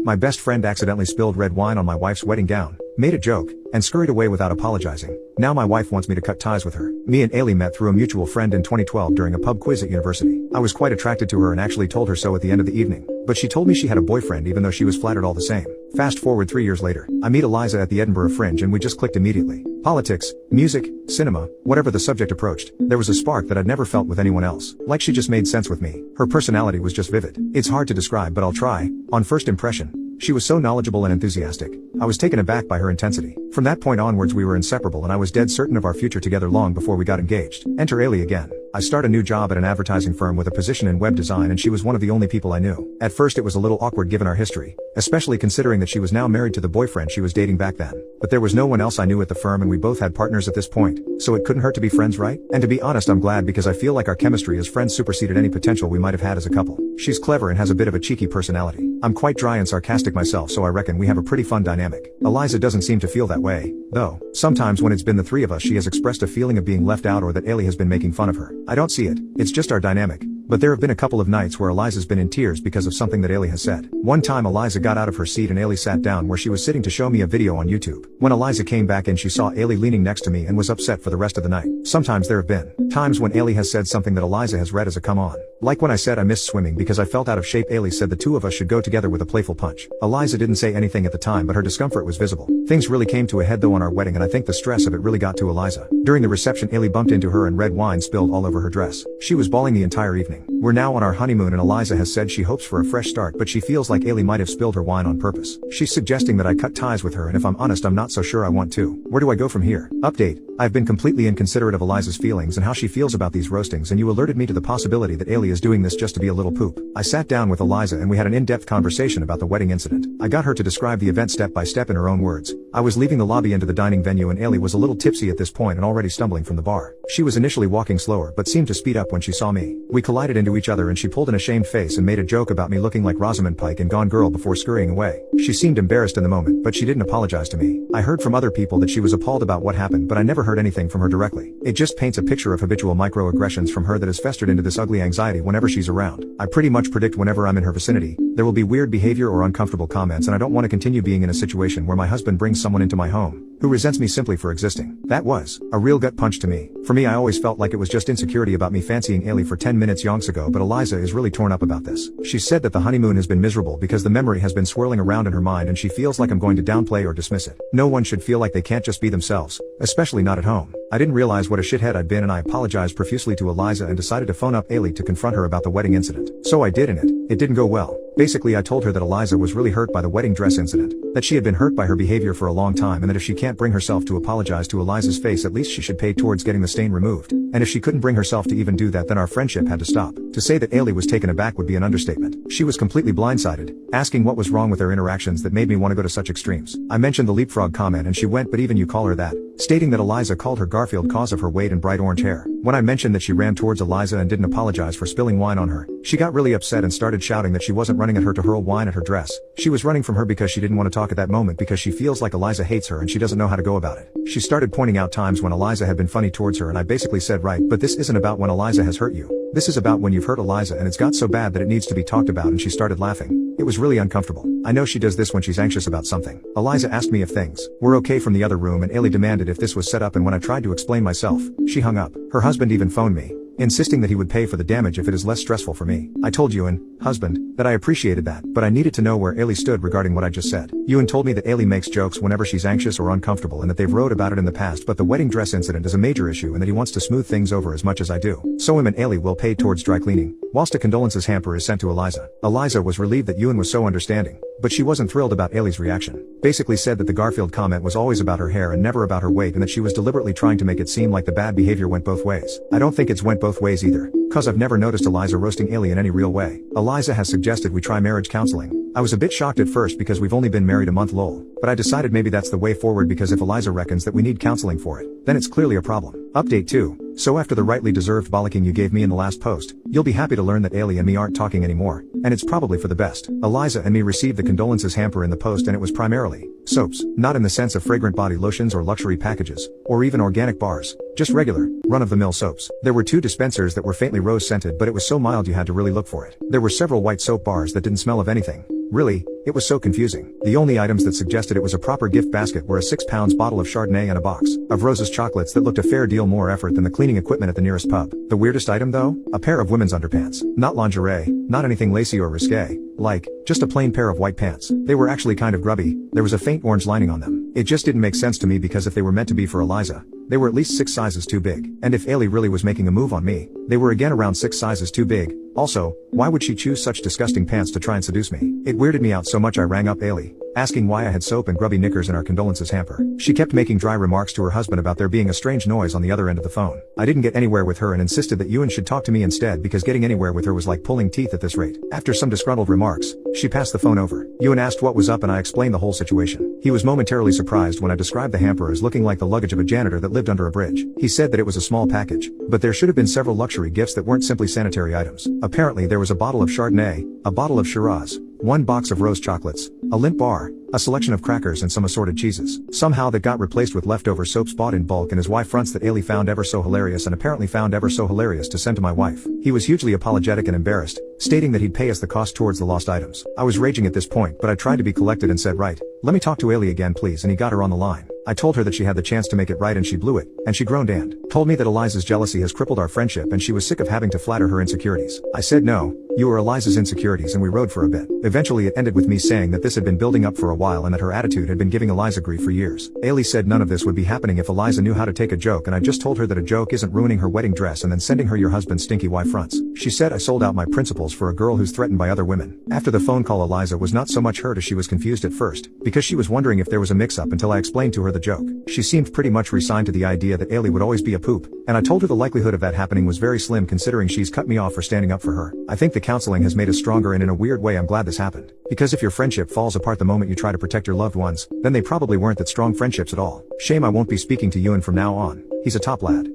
My best friend accidentally spilled red wine on my wife's wedding gown, made a joke, and scurried away without apologizing. Now my wife wants me to cut ties with her. Me and Ailey met through a mutual friend in 2012 during a pub quiz at university. I was quite attracted to her and actually told her so at the end of the evening. But she told me she had a boyfriend even though she was flattered all the same. Fast forward 3 years later, I meet Eliza at the Edinburgh Fringe and we just clicked immediately. Politics, music, cinema, whatever the subject approached, there was a spark that I'd never felt with anyone else. Like she just made sense with me. Her personality was just vivid. It's hard to describe but I'll try. On first impression, she was so knowledgeable and enthusiastic. I was taken aback by her intensity. From that point onwards we were inseparable and I was dead certain of our future together long before we got engaged. Enter Ailey again. I start a new job at an advertising firm with a position in web design and she was one of the only people I knew. At first it was a little awkward given our history, especially considering that she was now married to the boyfriend she was dating back then. But there was no one else I knew at the firm and we both had partners at this point, so it couldn't hurt to be friends, right? And to be honest, I'm glad because I feel like our chemistry as friends superseded any potential we might have had as a couple. She's clever and has a bit of a cheeky personality. I'm quite dry and sarcastic myself, so I reckon we have a pretty fun dynamic. Eliza doesn't seem to feel that way, though. Sometimes when it's been the three of us she has expressed a feeling of being left out or that Ailey has been making fun of her. I don't see it. It's just our dynamic. But there have been a couple of nights where Eliza's been in tears because of something that Ailey has said. One time Eliza got out of her seat and Ailey sat down where she was sitting to show me a video on YouTube. When Eliza came back in she saw Ailey leaning next to me and was upset for the rest of the night. Sometimes there have been times when Ailey has said something that Eliza has read as a come on. Like when I said I missed swimming because I felt out of shape, Ailey said the two of us should go together with a playful punch. Eliza didn't say anything at the time but her discomfort was visible. Things really came to a head though on our wedding and I think the stress of it really got to Eliza. During the reception Ailey bumped into her and red wine spilled all over her dress. She was bawling the entire evening. We're now on our honeymoon and Eliza has said she hopes for a fresh start but she feels like Ailey might have spilled her wine on purpose. She's suggesting that I cut ties with her and if I'm honest I'm not so sure I want to. Where do I go from here? Update. I've been completely inconsiderate of Eliza's feelings and how she feels about these roastings and you alerted me to the possibility that Ailey is doing this just to be a little poop. I sat down with Eliza and we had an in-depth conversation about the wedding incident. I got her to describe the event step by step in her own words. I was leaving the lobby into the dining venue and Ailey was a little tipsy at this point and already stumbling from the bar. She was initially walking slower but seemed to speed up when she saw me. We collided into each other and she pulled an ashamed face and made a joke about me looking like Rosamund Pike in Gone Girl before scurrying away. She seemed embarrassed in the moment but she didn't apologize to me. I heard from other people that she was appalled about what happened but I never heard anything from her directly. It just paints a picture of habitual microaggressions from her that has festered into this ugly anxiety whenever she's around. I pretty much predict whenever I'm in her vicinity, there will be weird behavior or uncomfortable comments and I don't want to continue being in a situation where my husband brings someone into my home who resents me simply for existing. That was a real gut punch to me. For me I always felt like it was just insecurity about me fancying Ailey for 10 minutes yonks ago but Eliza is really torn up about this. She said that the honeymoon has been miserable because the memory has been swirling around in her mind and she feels like I'm going to downplay or dismiss it. No one should feel like they can't just be themselves, especially not at home. I didn't realize what a shithead I'd been and I apologized profusely to Eliza and decided to phone up Ailey to confront her about the wedding incident. So I did and it didn't go well. Basically I told her that Eliza was really hurt by the wedding dress incident, that she had been hurt by her behavior for a long time and that if she can't bring herself to apologize to Eliza's face at least she should pay towards getting the stain removed. And if she couldn't bring herself to even do that then our friendship had to stop. To say that Ailey was taken aback would be an understatement. She was completely blindsided, asking what was wrong with their interactions that made me want to go to such extremes. I mentioned the leapfrog comment and she went but even you call her that, stating that Eliza called her Garfield cause of her weight and bright orange hair. When I mentioned that she ran towards Eliza and didn't apologize for spilling wine on her, she got really upset and started shouting that she wasn't running at her to hurl wine at her dress. She was running from her because she didn't want to talk at that moment because she feels like Eliza hates her and she doesn't know how to go about it. She started pointing out times when Eliza had been funny towards her and I basically said right, but this isn't about when Eliza has hurt you. This is about when you've hurt Eliza and it's got so bad that it needs to be talked about and she started laughing. It was really uncomfortable. I know she does this when she's anxious about something. Eliza asked me if things were okay from the other room and Ailey demanded if this was set up and when I tried to explain myself, she hung up. Her husband even phoned me, insisting that he would pay for the damage if it is less stressful for me. I told Ewan, husband, that I appreciated that, but I needed to know where Ailey stood regarding what I just said. Ewan told me that Ailey makes jokes whenever she's anxious or uncomfortable and that they've wrote about it in the past but the wedding dress incident is a major issue and that he wants to smooth things over as much as I do. So him and Ailey will pay towards dry cleaning, whilst a condolences hamper is sent to Eliza. Eliza was relieved that Ewan was so understanding, but she wasn't thrilled about Ailey's reaction. Basically said that the Garfield comment was always about her hair and never about her weight and that she was deliberately trying to make it seem like the bad behavior went both ways. I don't think it's went both ways either, cause I've never noticed Eliza roasting Ailey in any real way. Eliza has suggested we try marriage counseling. I was a bit shocked at first because we've only been married a month lol, but I decided maybe that's the way forward because if Eliza reckons that we need counseling for it, then it's clearly a problem. Update 2. So after the rightly deserved bollocking you gave me in the last post, you'll be happy to learn that Ailey and me aren't talking anymore, and it's probably for the best. Eliza and me received the condolences hamper in the post, and it was primarily soaps, not in the sense of fragrant body lotions or luxury packages, or even organic bars, just regular, run-of-the-mill soaps. There were 2 dispensers that were faintly rose-scented, but it was so mild you had to really look for it. There were several white soap bars that didn't smell of anything. Really, it was so confusing. The only items that suggested it was a proper gift basket were a 6-pound bottle of Chardonnay and a box of Rose's chocolates that looked a fair deal more effort than the cleaning equipment at the nearest pub. The weirdest item though? A pair of women's underpants. Not lingerie, not anything lacy or risque, like, just a plain pair of white pants. They were actually kind of grubby, there was a faint orange lining on them. It just didn't make sense to me because if they were meant to be for Eliza, they were at least 6 sizes too big. And if Ailey really was making a move on me, they were again around 6 sizes too big. Also, why would she choose such disgusting pants to try and seduce me? It weirded me out so much I rang up Ailey, asking why I had soap and grubby knickers in our condolences hamper. She kept making dry remarks to her husband about there being a strange noise on the other end of the phone. I didn't get anywhere with her and insisted that Ewan should talk to me instead because getting anywhere with her was like pulling teeth at this rate. After some disgruntled remarks, she passed the phone over. Ewan asked what was up and I explained the whole situation. He was momentarily surprised when I described the hamper as looking like the luggage of a janitor that lived under a bridge. He said that it was a small package, but there should have been several luxury gifts that weren't simply sanitary items. Apparently there was a bottle of Chardonnay, a bottle of Shiraz, 1 box of rose chocolates, a Lindt bar, a selection of crackers and some assorted cheeses. Somehow that got replaced with leftover soaps bought in bulk, and his wife fronts that Ailey found ever so hilarious and apparently found ever so hilarious to send to my wife. He was hugely apologetic and embarrassed, stating that he'd pay us the cost towards the lost items. I was raging at this point, but I tried to be collected and said, right, let me talk to Ailey again please, and he got her on the line. I told her that she had the chance to make it right and she blew it, and she groaned and told me that Eliza's jealousy has crippled our friendship and she was sick of having to flatter her insecurities. I said no, you were Eliza's insecurities, and we rode for a bit. Eventually it ended with me saying that this had been building up for a while and that her attitude had been giving Eliza grief for years. Ailey said none of this would be happening if Eliza knew how to take a joke, and I just told her that a joke isn't ruining her wedding dress and then sending her your husband's stinky wife fronts. She said I sold out my principles for a girl who's threatened by other women. After the phone call, Eliza was not so much hurt as she was confused at first, because she was wondering if there was a mix-up until I explained to her the joke. She seemed pretty much resigned to the idea that Ailey would always be a poop, and I told her the likelihood of that happening was very slim considering she's cut me off for standing up for her. I think the counseling has made us stronger, and in a weird way I'm glad this happened. Because if your friendship falls apart the moment you try to protect your loved ones, then they probably weren't that strong friendships at all. Shame I won't be speaking to Ewan from now on. He's a top lad.